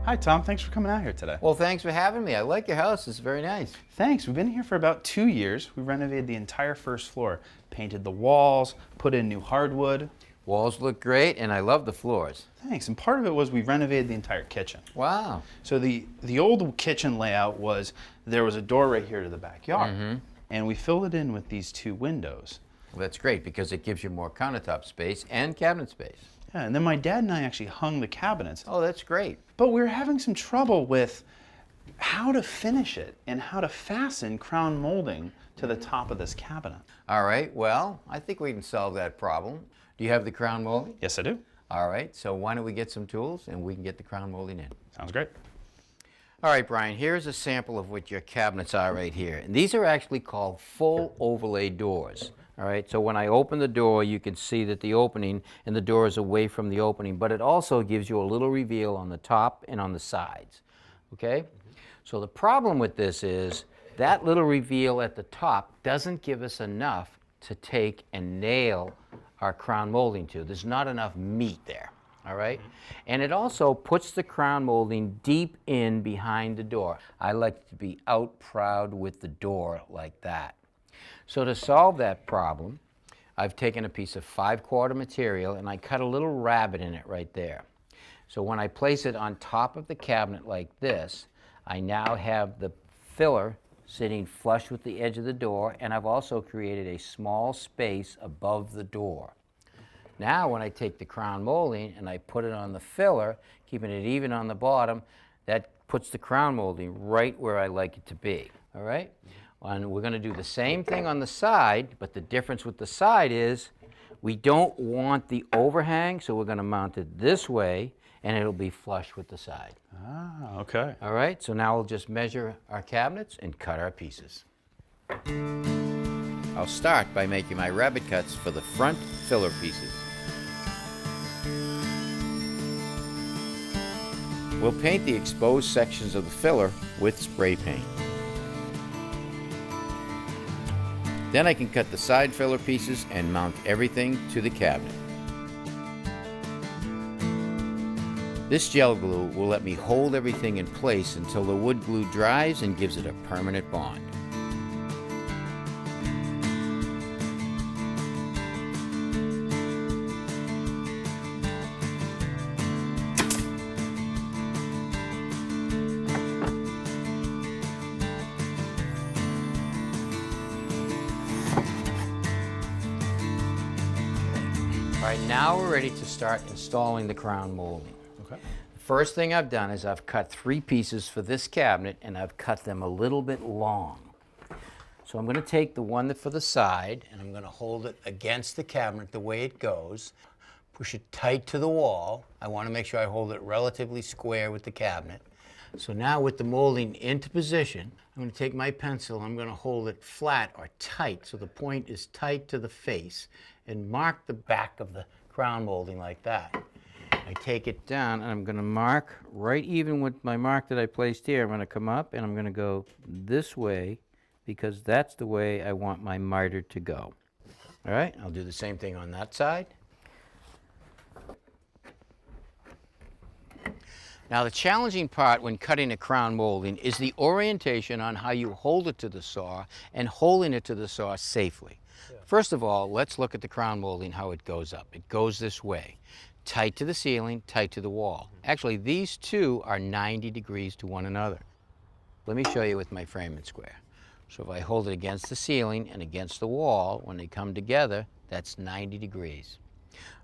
Hi, Tom. Thanks for coming out here today. Well, thanks for having me. I like your house. It's very nice. Thanks. We've been here for about 2 years. We renovated the entire first floor, painted the walls, put in new hardwood. Walls look great, and I love the floors. Thanks. And part of it was we renovated the entire kitchen. Wow. So the old kitchen layout was there was a door right here to the backyard. And we filled it in with these 2 windows. Well, that's great because it gives you more countertop space and cabinet space. Yeah, and then my dad and I actually hung the cabinets. Oh, that's great. But we were having some trouble with how to finish it and how to fasten crown molding to the top of this cabinet. All right, well, I think we can solve that problem. Do you have the crown molding? Yes, I do. All right, so why don't we get some tools and we can get the crown molding in. Sounds great. All right, Brian, here's a sample of what your cabinets are right here. And these are actually called full overlay doors. All right, so when I open the door, you can see that the opening and the door is away from the opening, but it also gives you a little reveal on the top and on the sides, okay? So the problem with this is that little reveal at the top doesn't give us enough to take and nail our crown molding to. There's not enough meat there, all right? And it also puts the crown molding deep in behind the door. I like to be out proud with the door like that. So to solve that problem, I've taken a piece of 5/4 material and I cut a little rabbet in it right there. So when I place it on top of the cabinet like this, I now have the filler sitting flush with the edge of the door, and I've also created a small space above the door. Now when I take the crown molding and I put it on the filler, keeping it even on the bottom, that puts the crown molding right where I like it to be, all right? And we're going to do the same thing on the side, but the difference with the side is we don't want the overhang, so we're going to mount it this way, and it'll be flush with the side. Ah, okay. All right, so now we'll just measure our cabinets and cut our pieces. I'll start by making my rabbet cuts for the front filler pieces. We'll paint the exposed sections of the filler with spray paint. Then I can cut the side filler pieces and mount everything to the cabinet. This gel glue will let me hold everything in place until the wood glue dries and gives it a permanent bond. All right, now we're ready to start installing the crown molding. Okay. The first thing I've done is I've cut 3 pieces for this cabinet, and I've cut them a little bit long. So I'm going to take the one for the side, and I'm going to hold it against the cabinet the way it goes, push it tight to the wall. I want to make sure I hold it relatively square with the cabinet. So now with the molding into position, I'm going to take my pencil, I'm going to hold it flat or tight so the point is tight to the face, and mark the back of the crown molding like that. I take it down and I'm going to mark right even with my mark that I placed here. I'm going to come up and I'm going to go this way because that's the way I want my miter to go. All right, I'll do the same thing on that side. Now the challenging part when cutting a crown molding is the orientation on how you hold it to the saw and holding it to the saw safely. First of all, let's look at the crown molding, how it goes up. It goes this way, tight to the ceiling, tight to the wall. Actually, these two are 90 degrees to one another. Let me show you with my framing square. So if I hold it against the ceiling and against the wall, when they come together, that's 90 degrees.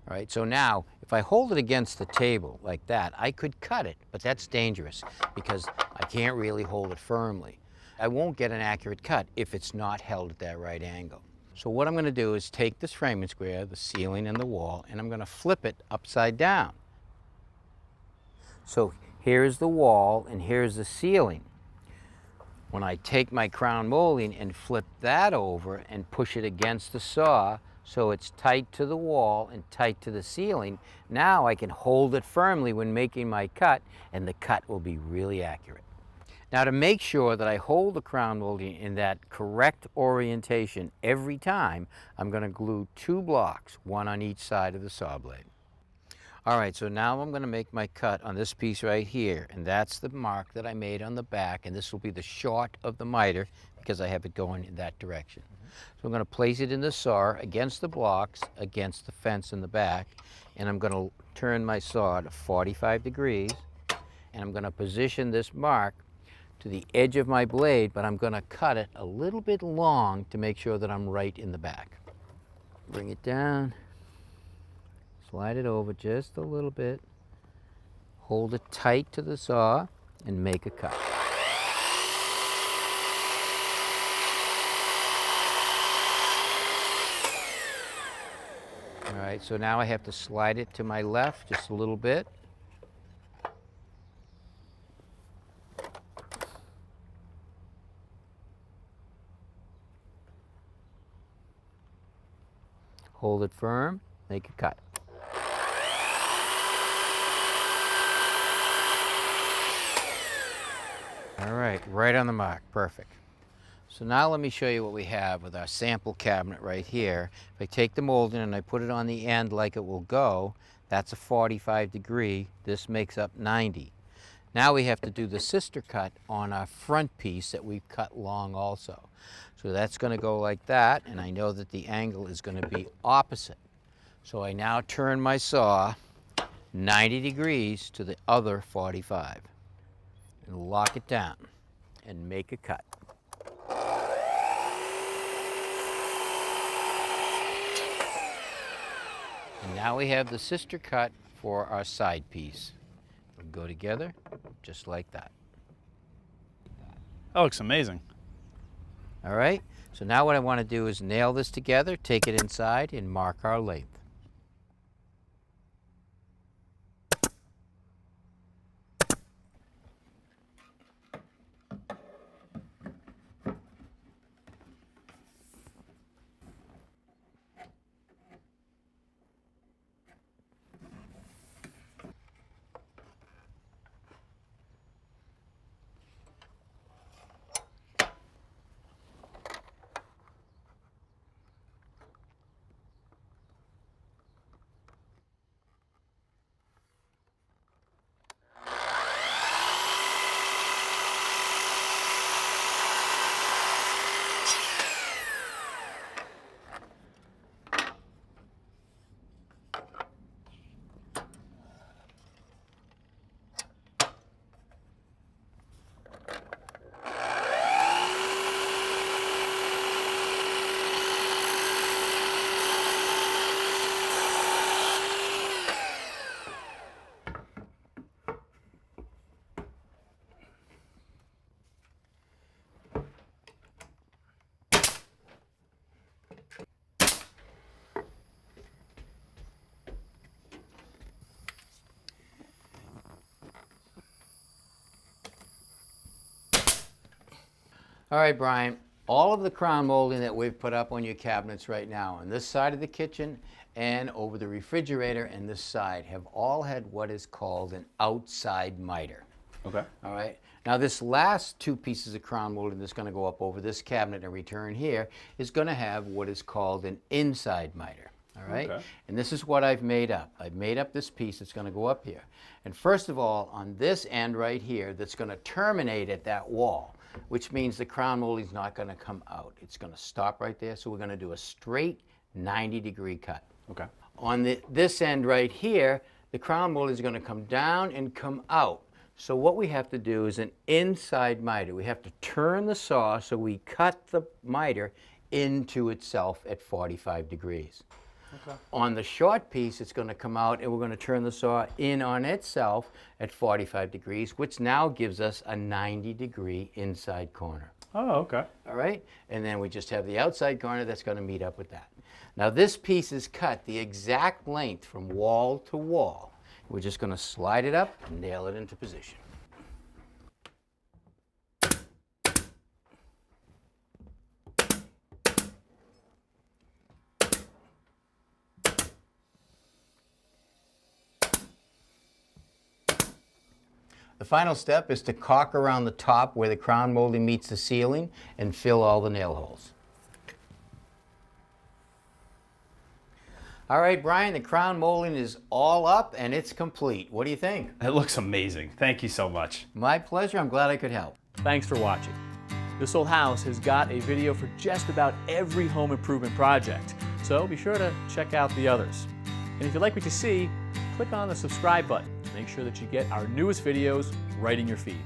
All right, so now, if I hold it against the table like that, I could cut it, but that's dangerous because I can't really hold it firmly. I won't get an accurate cut if it's not held at that right angle. So what I'm going to do is take this framing square, the ceiling and the wall, and I'm going to flip it upside down. So here's the wall and here's the ceiling. When I take my crown molding and flip that over and push it against the saw so it's tight to the wall and tight to the ceiling, now I can hold it firmly when making my cut, and the cut will be really accurate. Now to make sure that I hold the crown molding in that correct orientation every time, I'm going to glue 2 blocks, one on each side of the saw blade. All right, so now I'm going to make my cut on this piece right here, and that's the mark that I made on the back, and this will be the short of the miter because I have it going in that direction. So I'm going to place it in the saw against the blocks, against the fence in the back, and I'm going to turn my saw to 45 degrees, and I'm going to position this mark to the edge of my blade, but I'm going to cut it a little bit long to make sure that I'm right in the back. Bring it down. Slide it over just a little bit, hold it tight to the saw, and make a cut. All right, so now I have to slide it to my left just a little bit. Hold it firm, make a cut. All right on the mark, perfect. So now let me show you what we have with our sample cabinet right here. If I take the molding and I put it on the end like it will go, that's a 45 degree. This makes up 90. Now we have to do the sister cut on our front piece that we've cut long also. So that's going to go like that, and I know that the angle is going to be opposite. So I now turn my saw 90 degrees to the other 45 and lock it down and make a cut. And now we have the sister cut for our side piece. It'll go together just like that. That looks amazing. All right, so now what I want to do is nail this together, take it inside, and mark our length. All right, Brian, all of the crown molding that we've put up on your cabinets right now on this side of the kitchen and over the refrigerator and this side have all had what is called an outside miter. Okay. All right. Now this last two pieces of crown molding that's going to go up over this cabinet and return here is going to have what is called an inside miter. All right. Okay. And this is what I've made up. I've made up this piece that's going to go up here. And first of all, on this end right here, that's going to terminate at that wall, which means the crown molding is not going to come out. It's going to stop right there. So we're going to do a straight 90-degree cut. Okay. On this end right here, the crown molding is going to come down and come out. So what we have to do is an inside miter. We have to turn the saw so we cut the miter into itself at 45 degrees. Okay. On the short piece, it's going to come out and we're going to turn the saw in on itself at 45 degrees, which now gives us a 90-degree inside corner. Oh, okay. All right? And then we just have the outside corner that's going to meet up with that. Now this piece is cut the exact length from wall to wall. We're just going to slide it up and nail it into position. The final step is to caulk around the top where the crown molding meets the ceiling and fill all the nail holes. All right, Brian, the crown molding is all up and it's complete. What do you think? It looks amazing. Thank you so much. My pleasure. I'm glad I could help. Thanks for watching. This Old House has got a video for just about every home improvement project, so be sure to check out the others. And if you like what you see, click on the subscribe button to make sure that you get our newest videos right in your feed.